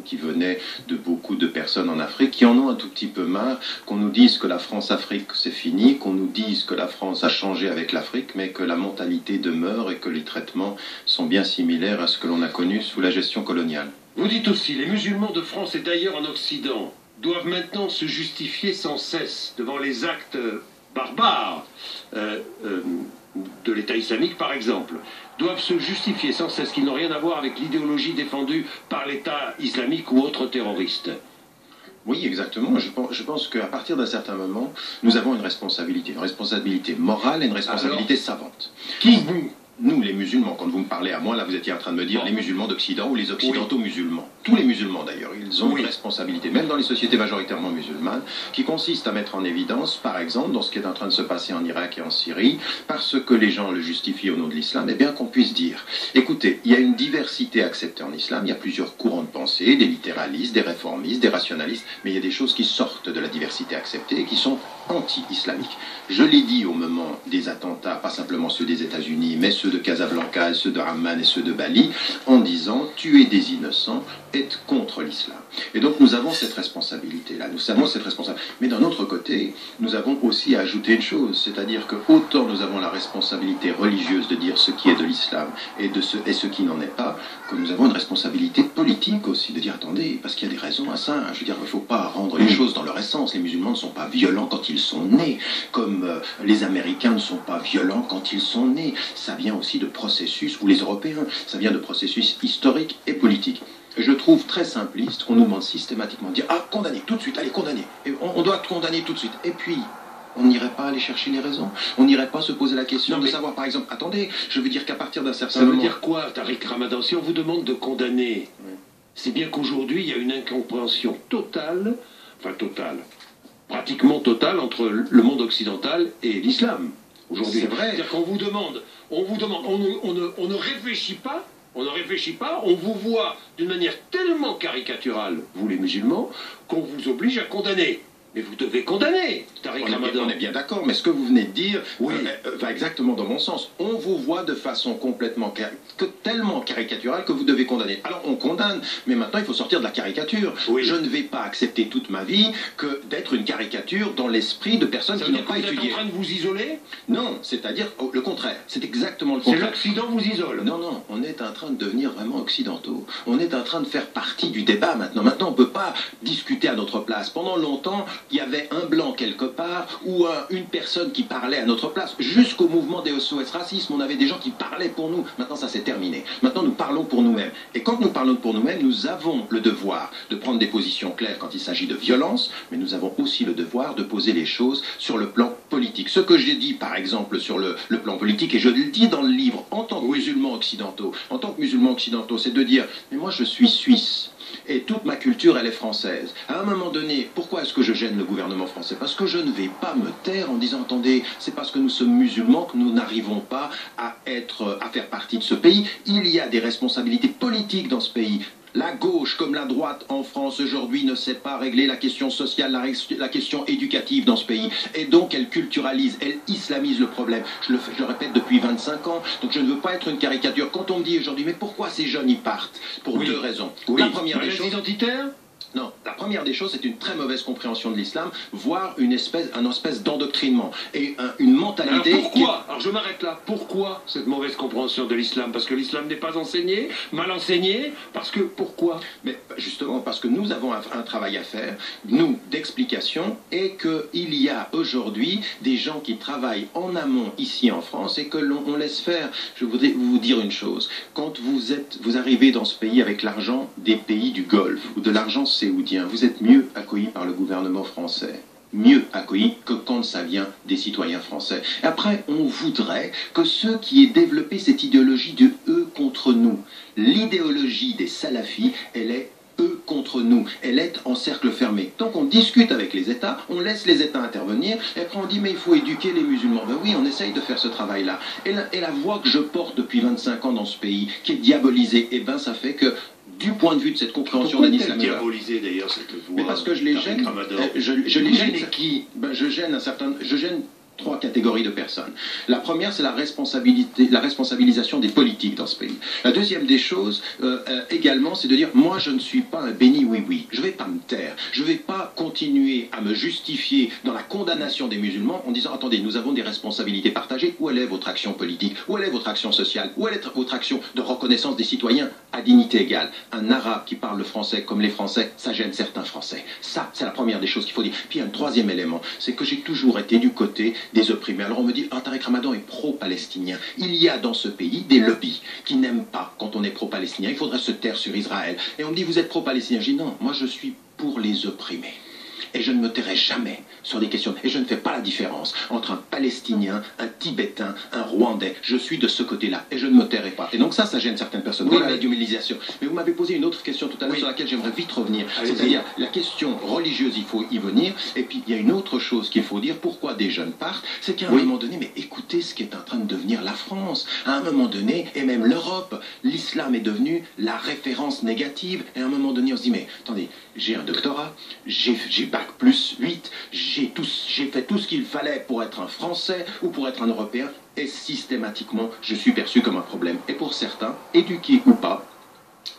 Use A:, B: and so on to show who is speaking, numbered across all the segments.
A: qui venaient de beaucoup de personnes en Afrique, qui en ont un tout petit peu marre qu'on nous dise que la France-Afrique c'est fini, qu'on nous dise que la France a changé avec l'Afrique, mais que la mentalité demeure et que les traitements sont bien similaires à ce que l'on a connu sous la gestion coloniale.
B: Vous dites aussi, les musulmans de France et d'ailleurs en Occident doivent maintenant se justifier sans cesse devant les actes barbares de l'État islamique par exemple, doivent se justifier sans cesse qu'ils n'ont rien à voir avec l'idéologie défendue par l'État islamique ou autres terroristes.
A: Oui, exactement. Je pense qu'à partir d'un certain moment, nous avons une responsabilité morale et une responsabilité savante.
B: Qui vous?
A: Nous, les musulmans, quand vous me parlez à moi, là vous étiez en train de me dire les musulmans d'Occident ou les occidentaux musulmans. Tous les musulmans d'ailleurs, ils ont une responsabilité, même dans les sociétés majoritairement musulmanes, qui consiste à mettre en évidence, par exemple, dans ce qui est en train de se passer en Irak et en Syrie, parce que les gens le justifient au nom de l'islam, eh bien qu'on puisse dire, écoutez, il y a une diversité acceptée en islam, il y a plusieurs courants de pensée, des littéralistes, des réformistes, des rationalistes, mais il y a des choses qui sortent de la diversité acceptée et qui sont anti-islamiques. Je l'ai dit au moment des attentats, pas simplement ceux des États-Unis, mais ceux de Casablanca, ceux de Amman et ceux de Bali, en disant tuer des innocents est contre l'islam. Et donc nous avons cette responsabilité-là, nous savons cette responsabilité. Mais d'un autre côté, nous avons aussi à ajouter une chose, c'est-à-dire que autant nous avons la responsabilité religieuse de dire ce qui est de l'islam et ce qui n'en est pas, que nous avons une responsabilité politique aussi, de dire attendez, parce qu'il y a des raisons à ça. Je veux dire, il ne faut pas rendre les choses dans leur essence. Les musulmans ne sont pas violents quand ils sont nés, comme les Américains ne sont pas violents quand ils sont nés. Ça vient aussi de processus, ou les Européens, ça vient de processus historiques et politiques. Je trouve très simpliste qu'on nous demande systématiquement de dire « Ah, condamner, tout de suite, allez, condamner. Et on doit condamner tout de suite. » Et puis, on n'irait pas aller chercher les raisons. On n'irait pas se poser la question de savoir, par exemple, attendez, je veux dire qu'à partir d'un certain moment...
B: Ça veut dire quoi, Tariq Ramadan? Si on vous demande de condamner, c'est bien qu'aujourd'hui, il y a une incompréhension totale, pratiquement totale, entre le monde occidental et l'islam. Aujourd'hui,
A: c'est vrai.
B: C'est-à-dire qu'on vous demande, on ne réfléchit pas. On ne réfléchit pas, on vous voit d'une manière tellement caricaturale, vous les musulmans, qu'on vous oblige à condamner. Mais vous devez condamner, Tariq Ramadan.
A: On est bien d'accord, mais ce que vous venez de dire va exactement dans mon sens. On vous voit de façon complètement, tellement caricaturale que vous devez condamner. Alors on condamne, mais maintenant il faut sortir de la caricature. Je ne vais pas accepter toute ma vie que d'être une caricature dans l'esprit de personnes qui n'ont pas étudié.
B: Vous êtes en train de vous isoler?
A: Non, c'est-à-dire le contraire. C'est exactement le contraire.
B: C'est l'Occident vous isole?
A: Non, non, on est en train de devenir vraiment occidentaux. On est en train de faire partie du débat maintenant. Maintenant on ne peut pas discuter à notre place. Pendant longtemps, il y avait un blanc quelque part ou une personne qui parlait à notre place. Jusqu'au mouvement des SOS Racisme, on avait des gens qui parlaient pour nous. Maintenant, ça s'est terminé. Maintenant, nous parlons pour nous-mêmes. Et quand nous parlons pour nous-mêmes, nous avons le devoir de prendre des positions claires quand il s'agit de violence, mais nous avons aussi le devoir de poser les choses sur le plan politique. Ce que j'ai dit, par exemple, sur le plan politique, et je le dis dans le livre, en tant que musulmans occidentaux, c'est de dire, mais moi je suis suisse. Et toute ma culture, elle est française. À un moment donné, pourquoi est-ce que je gêne le gouvernement français? Parce que je ne vais pas me taire en disant, attendez, c'est parce que nous sommes musulmans que nous n'arrivons pas à faire partie de ce pays. Il y a des responsabilités politiques dans ce pays. La gauche comme la droite en France aujourd'hui ne sait pas régler la question sociale, la question éducative dans ce pays. Et donc elle culturalise, elle islamise le problème. Je le répète depuis 25 ans, donc je ne veux pas être une caricature. Quand on me dit aujourd'hui, mais pourquoi ces jeunes y partent? Pour deux raisons. La première des choses...
B: identitaire?
A: Non, la première des choses, c'est une très mauvaise compréhension de l'islam, voire une espèce d'endoctrinement et une mentalité...
B: Alors pourquoi? Alors je m'arrête là. Pourquoi cette mauvaise compréhension de l'islam? Parce que l'islam n'est pas enseigné, mal enseigné? Parce que pourquoi?
A: Mais justement parce que nous avons un travail à faire, nous, d'explication, et qu'il y a aujourd'hui des gens qui travaillent en amont ici en France et que l'on laisse faire. Je voudrais vous dire une chose. Quand vous arrivez dans ce pays avec l'argent des pays du Golfe ou de l'argent saoudien, vous êtes mieux accueillis par le gouvernement français. Mieux accueillis que quand ça vient des citoyens français. Et après, on voudrait que ceux qui aient développé cette idéologie de eux contre nous, l'idéologie des salafis, elle est eux contre nous, elle est en cercle fermé. Donc on discute avec les États, on laisse les États intervenir, et après on dit mais il faut éduquer les musulmans. Ben oui, on essaye de faire ce travail-là. Et la voix que je porte depuis 25 ans dans ce pays, qui est diabolisée, et ben ça fait que du point de vue de cette compréhension d'un islam.
B: Pourquoi diaboliser d'ailleurs cette voix?
A: Mais parce que je les gêne. Je les gêne qui? Ben, je gêne trois catégories de personnes. La première, c'est la responsabilisation des politiques dans ce pays. La deuxième des choses, également, c'est de dire, moi, je ne suis pas un béni oui-oui. Je ne vais pas me taire. Je ne vais pas continuer à me justifier dans la condamnation des musulmans en disant, attendez, nous avons des responsabilités partagées. Où elle est votre action politique? Où elle est votre action sociale? Où elle est votre action de reconnaissance des citoyens à dignité égale? Un arabe qui parle le français comme les Français, ça gêne certains Français. Ça, c'est la première des choses qu'il faut dire. Puis, il y a un troisième élément, c'est que j'ai toujours été du côté des opprimés. Alors on me dit, ah, Tariq Ramadan est pro-palestinien. Il y a dans ce pays des lobbies qui n'aiment pas quand on est pro-palestinien. Il faudrait se taire sur Israël. Et on me dit, vous êtes pro-palestinien. Je dis, non, moi je suis pour les opprimés. Et je ne me tairai jamais sur des questions. Et je ne fais pas la différence entre un Palestinien, un Tibétain, un Rwandais. Je suis de ce côté-là. Et je ne me tairai pas. Et donc ça gêne certaines personnes. Oui, la d'humiliation. Mais vous m'avez posé une autre question tout à l'heure sur laquelle j'aimerais vite revenir. C'est-à-dire la question religieuse, il faut y venir. Et puis il y a une autre chose qu'il faut dire. Pourquoi des jeunes partent? C'est qu'à un moment donné, mais écoutez ce qui est en train de devenir la France. À un moment donné, et même l'Europe, l'islam est devenu la référence négative. Et à un moment donné, on se dit, mais attendez, j'ai un doctorat, j'ai bac plus 8, j'ai fait tout ce qu'il fallait pour être un Français ou pour être un Européen, et systématiquement, je suis perçu comme un problème. Et pour certains, éduqués ou pas,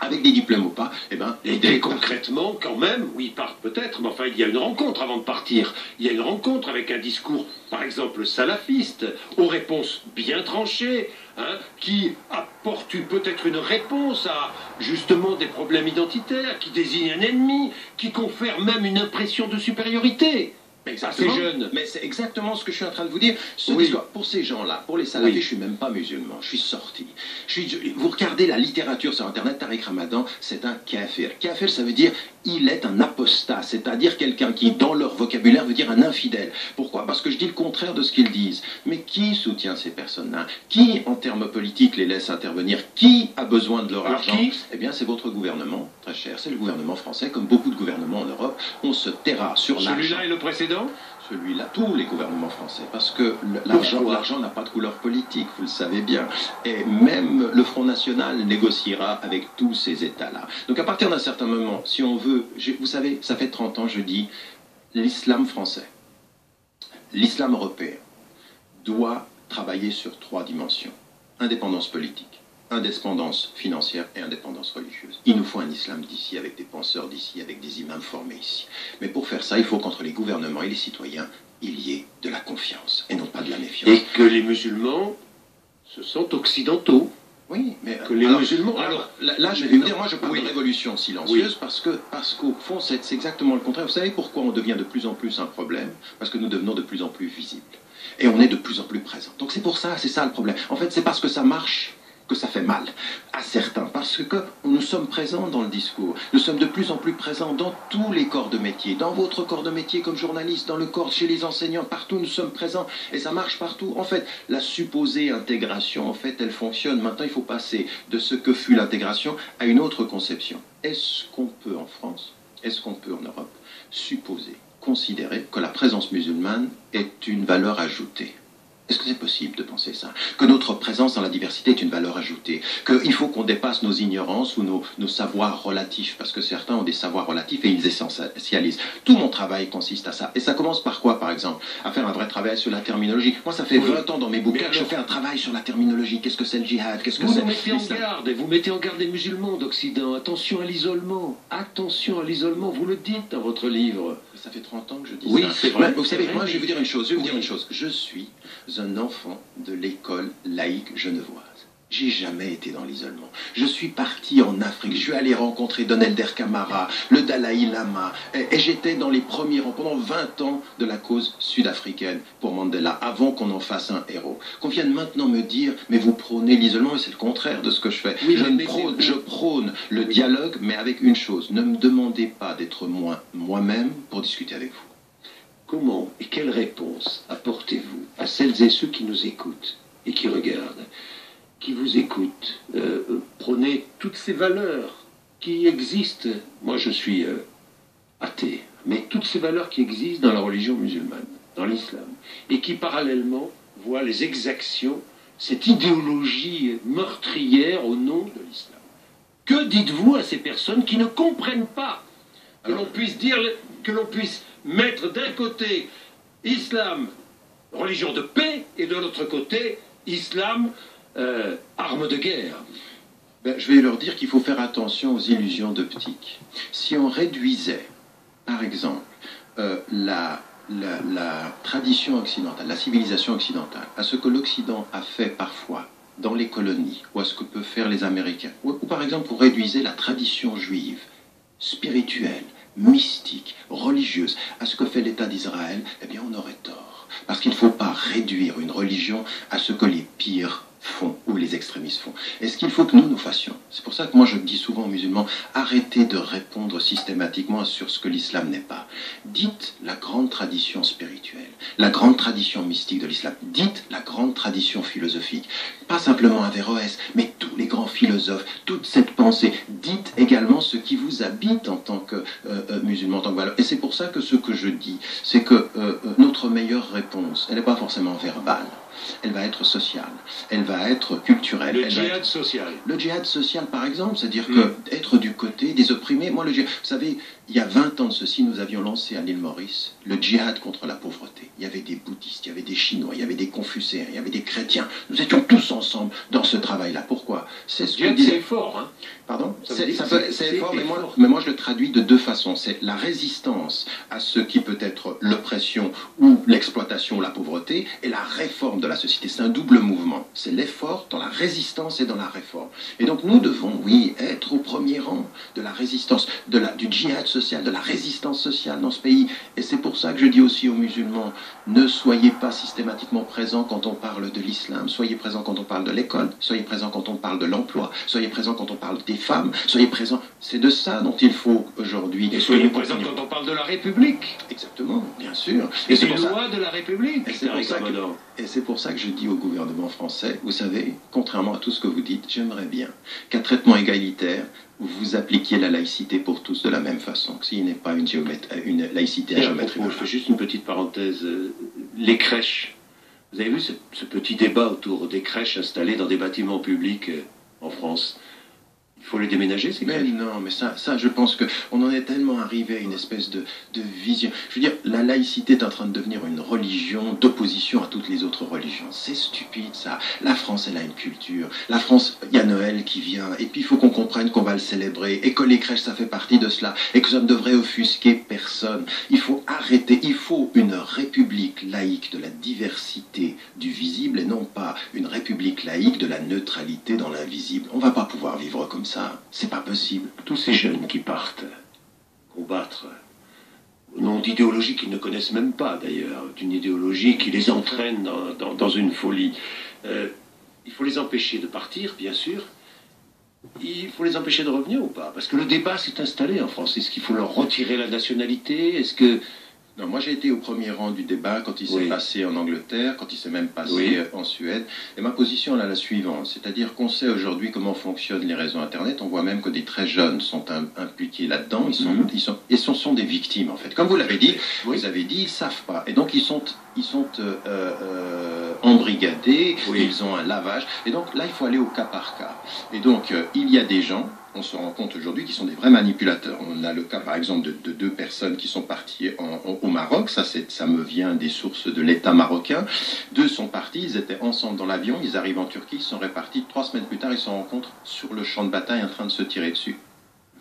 A: avec des diplômes ou pas, eh ben,
B: et concrètement, quand même, oui, ils partent peut-être, mais enfin, il y a une rencontre avant de partir. Il y a une rencontre avec un discours, par exemple, salafiste, aux réponses bien tranchées, hein, qui apporte peut-être une réponse à, justement, des problèmes identitaires, qui désigne un ennemi, qui confère même une impression de supériorité.
A: Exactement.
B: Ces jeunes.
A: Mais c'est exactement ce que je suis en train de vous dire. Discours, pour ces gens-là, pour les salafis, je ne suis même pas musulman. Je suis sorti. Vous regardez la littérature sur Internet, Tariq Ramadan, c'est un kafir. Kafir, ça veut dire il est un apostat, c'est-à-dire quelqu'un qui, dans leur vocabulaire, veut dire un infidèle. Pourquoi? Parce que je dis le contraire de ce qu'ils disent. Mais qui soutient ces personnes-là? Qui, en termes politiques, les laisse intervenir? Qui a besoin de leur argent? Eh bien, c'est votre gouvernement, très cher. C'est le gouvernement français, comme beaucoup de gouvernements en Europe. On se taira sur l'argent.
B: Celui-là et le précédent?
A: Celui-là, tous les gouvernements français, parce que l'argent n'a pas de couleur politique, vous le savez bien. Et même le Front National négociera avec tous ces États-là. Donc à partir d'un certain moment, si on veut, vous savez, ça fait 30 ans, je dis, l'islam français, l'islam européen, doit travailler sur 3 dimensions. Indépendance politique, indépendance financière et indépendance religieuse. Il nous faut un islam d'ici, avec des penseurs d'ici, avec des imams formés ici. Mais pour faire ça, il faut qu'entre les gouvernements et les citoyens, il y ait de la confiance et non pas de la méfiance.
B: Et que les musulmans se sentent occidentaux.
A: Oui, mais
B: que les musulmans...
A: Alors, là, je vais vous dire, moi je parle de révolution silencieuse parce qu'au fond, c'est exactement le contraire. Vous savez pourquoi on devient de plus en plus un problème? Parce que nous devenons de plus en plus visibles. Et on est de plus en plus présents. Donc c'est pour ça, c'est ça le problème. En fait, c'est parce que ça marche que ça fait mal à certains, parce que nous sommes présents dans le discours, nous sommes de plus en plus présents dans tous les corps de métier, dans votre corps de métier comme journaliste, dans le corps chez les enseignants, partout nous sommes présents, et ça marche partout. En fait, la supposée intégration, en fait, elle fonctionne. Maintenant, il faut passer de ce que fut l'intégration à une autre conception. Est-ce qu'on peut en France, est-ce qu'on peut en Europe, supposer, considérer que la présence musulmane est une valeur ajoutée? Est-ce que c'est possible de penser ça? Que notre présence dans la diversité est une valeur ajoutée? Qu'il faut qu'on dépasse nos ignorances ou nos savoirs relatifs? Parce que certains ont des savoirs relatifs et ils essentialisent. Tout mon travail consiste à ça. Et ça commence par quoi, par exemple? À faire un vrai travail sur la terminologie. Moi, ça fait 20 ans dans mes bouquins que je fais un travail sur la terminologie. Qu'est-ce que c'est le djihad? Qu'est-ce que c'est?
B: Vous mettez en garde, et vous mettez en garde les musulmans d'Occident. Attention à l'isolement. Attention à l'isolement. Vous le dites dans votre livre.
A: Ça fait 30 ans que je dis
B: ça.
A: Oui,
B: c'est vrai.
A: Vous savez, moi, je vais vous dire une chose. Je suis un enfant de l'école laïque genevoise. J'ai jamais été dans l'isolement. Je suis parti en Afrique, je suis allé rencontrer Don Helder Camara, le Dalai Lama, et j'étais dans les premiers rangs pendant 20 ans de la cause sud-africaine pour Mandela, avant qu'on en fasse un héros. Qu'on vienne maintenant me dire, mais vous prônez l'isolement, mais c'est le contraire de ce que je fais. Oui, je prône le dialogue, mais avec une chose, ne me demandez pas d'être moi-même pour discuter avec vous.
B: Comment et quelle réponse apportez-vous à celles et ceux qui nous écoutent et qui regardent, qui vous écoutent, prônez toutes ces valeurs qui existent? Moi, je suis athée, mais toutes ces valeurs qui existent dans la religion musulmane, dans l'islam, et qui parallèlement voient les exactions, cette idéologie meurtrière au nom de l'islam. Que dites-vous à ces personnes qui ne comprennent pas que l'on puisse dire, que l'on puisse mettre d'un côté islam, religion de paix, et de l'autre côté, islam, arme de guerre.
A: Ben, je vais leur dire qu'il faut faire attention aux illusions d'optique. Si on réduisait, par exemple, la tradition occidentale, la civilisation occidentale, à ce que l'Occident a fait parfois dans les colonies, ou à ce que peuvent faire les Américains, ou par exemple pour réduire la tradition juive, spirituelle, mystique, religieuse, à ce que fait l'État d'Israël, eh bien on aurait tort. Parce qu'il ne faut pas réduire une religion à ce que les pires font ou les extrémistes font. Et ce qu'il faut que nous fassions. C'est pour ça que moi je dis souvent aux musulmans, arrêtez de répondre systématiquement sur ce que l'islam n'est pas. Dites la grande tradition spirituelle, la grande tradition mystique de l'islam. Dites la grande tradition philosophique. Pas simplement Averroès, mais tous les grands philosophes, toute cette pensée. Dites également ce qui vous habite en tant que musulman, en tant que valeur. Et c'est pour ça que ce que je dis, c'est que notre meilleure réponse, elle n'est pas forcément verbale. Elle va être sociale, elle va être culturelle.
B: Le djihad social.
A: Le djihad social, par exemple, c'est-à-dire que être du côté des opprimés. Moi, le djihad, vous savez, il y a 20 ans de ceci, nous avions lancé à l'île Maurice le djihad contre la pauvreté. Il y avait des bouddhistes, il y avait des chinois, il y avait des confucéens, il y avait des chrétiens. Nous étions tous ensemble dans ce travail-là. Pourquoi?
B: C'est ce que c'est fort, hein.
A: Pardon? C'est fort, mais moi je le traduis de deux façons. C'est la résistance à ce qui peut être l'oppression ou l'exploitation, la pauvreté, et la réforme de la société. C'est un double mouvement. C'est l'effort dans la résistance et dans la réforme. Et donc nous devons, oui, être au premier rang de la résistance, du djihad social, de la résistance sociale dans ce pays. Et c'est pour ça que je dis aussi aux musulmans, ne soyez pas systématiquement présents quand on parle de l'islam, soyez présents quand on parle de l'école, soyez présents quand on parle de l'emploi, soyez présents quand on parle des femmes, soyez présents. C'est de ça dont il faut aujourd'hui.
B: Et soyez présents quand on parle de la République.
A: Exactement, bien sûr.
B: Et c'est une loi de la République.
A: Et c'est pour ça que je dis au gouvernement français, vous savez, contrairement à tout ce que vous dites, j'aimerais bien qu'un traitement égalitaire, vous appliquiez la laïcité pour tous de la même façon, s'il n'est pas une laïcité à géométrie.
B: Je fais juste une petite parenthèse. Les crèches. Vous avez vu ce petit débat autour des crèches installées dans des bâtiments publics en France? Il faut les déménager, ces crèches?
A: Mais non, mais ça, je pense qu'on en est tellement arrivé à une espèce de vision. Je veux dire, la laïcité est en train de devenir une religion d'opposition à toutes les autres religions. C'est stupide, ça. La France, elle a une culture. La France, il y a Noël qui vient. Et puis, il faut qu'on comprenne qu'on va le célébrer. Et que les crèches, ça fait partie de cela. Et que ça ne devrait offusquer personne. Il faut arrêter. Il faut une république laïque de la diversité du visible et non pas une république laïque de la neutralité dans l'invisible. On ne va pas pouvoir vivre comme ça. C'est pas possible.
B: Tous ces jeunes qui partent combattre au nom d'idéologie qu'ils ne connaissent même pas d'ailleurs, d'une idéologie qui les entraîne dans une folie. Il faut les empêcher de partir, bien sûr. Il faut les empêcher de revenir ou pas? Parce que le débat s'est installé en France. Est-ce qu'il faut leur retirer la nationalité? Est-ce que...
A: Non, moi j'ai été au premier rang du débat quand il s'est passé en Angleterre, quand il s'est même passé en Suède. Et ma position est la suivante, c'est-à-dire qu'on sait aujourd'hui comment fonctionnent les réseaux Internet. On voit même que des très jeunes sont impliqués là-dedans. Ils sont des victimes en fait. Comme vous l'avez dit, vous avez dit, ils savent pas. Et donc ils sont embrigadés, ils ont un lavage. Et donc là, il faut aller au cas par cas. Et donc il y a des gens, on se rend compte aujourd'hui, qui sont des vrais manipulateurs. On a le cas, par exemple, de deux personnes qui sont parties au Maroc. Ça me vient des sources de l'État marocain. Deux sont partis, ils étaient ensemble dans l'avion, ils arrivent en Turquie, ils sont répartis. 3 semaines plus tard, ils se rencontrent sur le champ de bataille en train de se tirer dessus.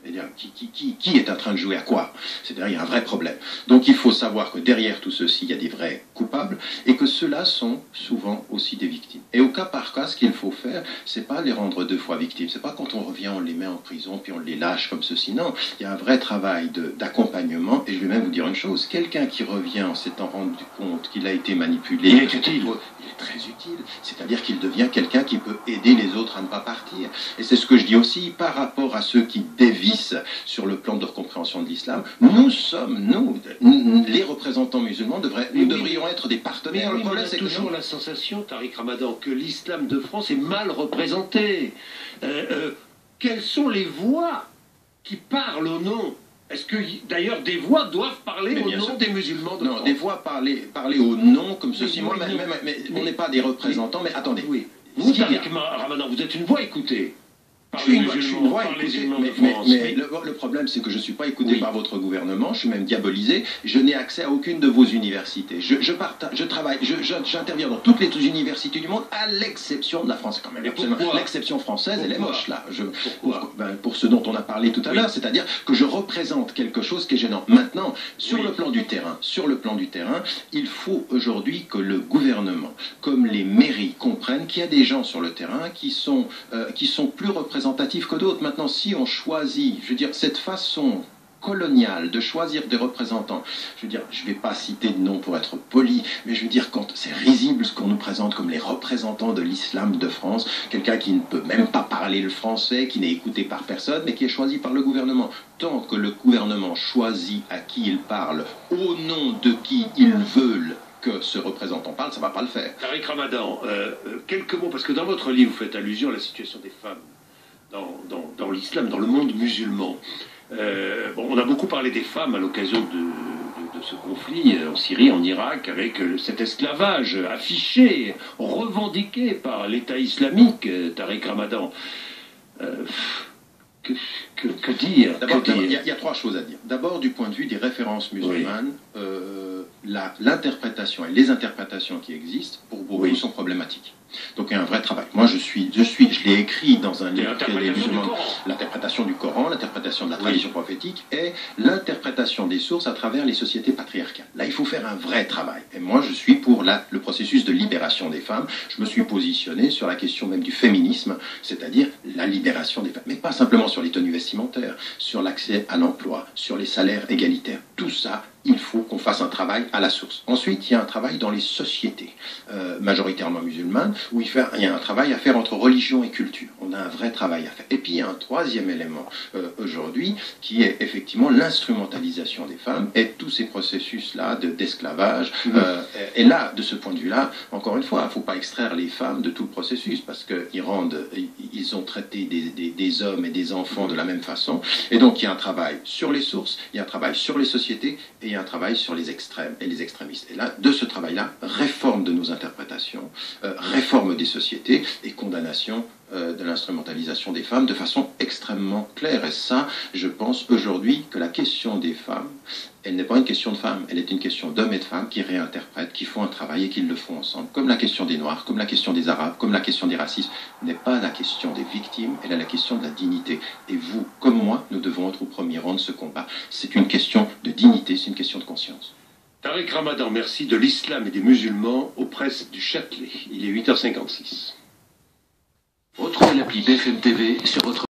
A: C'est-à-dire, qui est en train de jouer à quoi? C'est-à-dire, il y a un vrai problème. Donc, il faut savoir que derrière tout ceci, il y a des vrais coupables et que ceux-là sont souvent aussi des victimes. Et au cas par cas, ce qu'il faut faire, c'est pas les rendre 2 fois victimes. C'est pas quand on revient, on les met en prison puis on les lâche comme ceci. Non, il y a un vrai travail d'accompagnement. Et je vais même vous dire une chose. Quelqu'un qui revient en s'étant rendu compte qu'il a été manipulé...
B: Il est utile.
A: Il est très utile. C'est-à-dire qu'il devient quelqu'un qui peut aider les autres à ne pas partir. Et c'est ce que je dis aussi par rapport à ceux qui dévient sur le plan de leur compréhension de l'islam. Nous sommes, les représentants musulmans, nous devrions être des partenaires.
B: Mais le problème, c'est toujours la sensation, Tariq Ramadan, que l'islam de France est mal représenté. Quelles sont les voix qui parlent au nom? Est-ce que, d'ailleurs, des voix doivent parler au nom des musulmans de France?
A: Non, des voix parler au nom comme ceci. Mais on n'est pas des représentants, mais attendez.
B: Oui. Vous, Tariq Ramadan, vous êtes une voix écoutée. par
A: Je
B: les
A: suis
B: musulmans,
A: une voix
B: par les
A: écoutée,
B: musulmans de
A: mais
B: France.
A: le problème, c'est que je ne suis pas écouté
B: Oui.
A: par votre gouvernement, je suis même diabolisé, je n'ai accès à aucune de vos universités. Je travaille, j'interviens dans toutes les universités du monde, à l'exception de la France. Quand même,
B: Mais
A: absolument.
B: pourquoi?
A: L'exception française, elle est
B: Pourquoi?
A: moche, là.
B: Pourquoi?
A: Pour ce dont on a parlé tout à
B: Oui.
A: l'heure, c'est-à-dire que je représente quelque chose qui est gênant. Maintenant, sur
B: Oui.
A: le plan du terrain, il faut aujourd'hui que le gouvernement, comme les mairies, comprennent qu'il y a des gens sur le terrain qui sont plus représentatifs que d'autres. Maintenant, si on choisit, je veux dire, cette façon coloniale de choisir des représentants, je veux dire, je ne vais pas citer de nom pour être poli, mais je veux dire, quand c'est risible ce qu'on nous présente comme les représentants de l'islam de France, quelqu'un qui ne peut même pas parler le français, qui n'est écouté par personne, mais qui est choisi par le gouvernement. Tant que le gouvernement choisit à qui il parle, au nom de qui ils veulent que ce représentant parle, ça ne va pas le faire.
B: Tariq Ramadan, quelques mots, parce que dans votre livre, vous faites allusion à la situation des femmes dans l'islam, dans le monde musulman. On a beaucoup parlé des femmes à l'occasion de ce conflit en Syrie, en Irak, avec cet esclavage affiché, revendiqué par l'État islamique, Tariq Ramadan. Que dire?
A: D'abord, il y a trois choses à dire. D'abord, du point de vue des références musulmanes, l'interprétation et les interprétations qui existent, pour beaucoup, sont problématiques. Donc il y a un vrai travail. Moi, je l'ai écrit dans un livre qui est l'interprétation du Coran, l'interprétation de la tradition prophétique et l'interprétation des sources à travers les sociétés patriarcales. Là, il faut faire un vrai travail. Et moi, je suis pour le processus de libération des femmes. Je me suis positionné sur la question même du féminisme, c'est-à-dire la libération des femmes. Mais pas simplement sur les tenues vestimentaires, sur l'accès à l'emploi, sur les salaires égalitaires. Tout ça, il faut qu'on fasse un travail à la source. Ensuite, il y a un travail dans les sociétés, majoritairement musulmanes, où il y a un travail à faire entre religion et culture. On a un vrai travail à faire. Et puis, il y a un troisième élément aujourd'hui, qui est effectivement l'instrumentalisation des femmes et tous ces processus-là d'esclavage. Et là, de ce point de vue-là, encore une fois, il ne faut pas extraire les femmes de tout le processus, parce qu'ils ont traité des hommes et des enfants de la même façon. Et donc, il y a un travail sur les sources, il y a un travail sur les sociétés, et il y a un travail sur les extrêmes et les extrémistes. Et là, de ce travail-là, réforme de nos interprétations, réforme des sociétés et condamnation de l'instrumentalisation des femmes de façon extrêmement claire. Et ça, je pense aujourd'hui que la question des femmes, elle n'est pas une question de femmes, elle est une question d'hommes et de femmes qui réinterprètent, qui font un travail et qui le font ensemble. Comme la question des Noirs, comme la question des Arabes, comme la question des racistes, n'est pas la question des victimes, elle est la question de la dignité. Et vous, comme moi, nous devons être au premier rang de ce combat. C'est une question de dignité, c'est une question de conscience.
B: Tariq Ramadan, merci, de l'islam et des musulmans aux presses du Châtelet. Il est 8h56.
C: Retrouvez l'appli BFM TV sur votre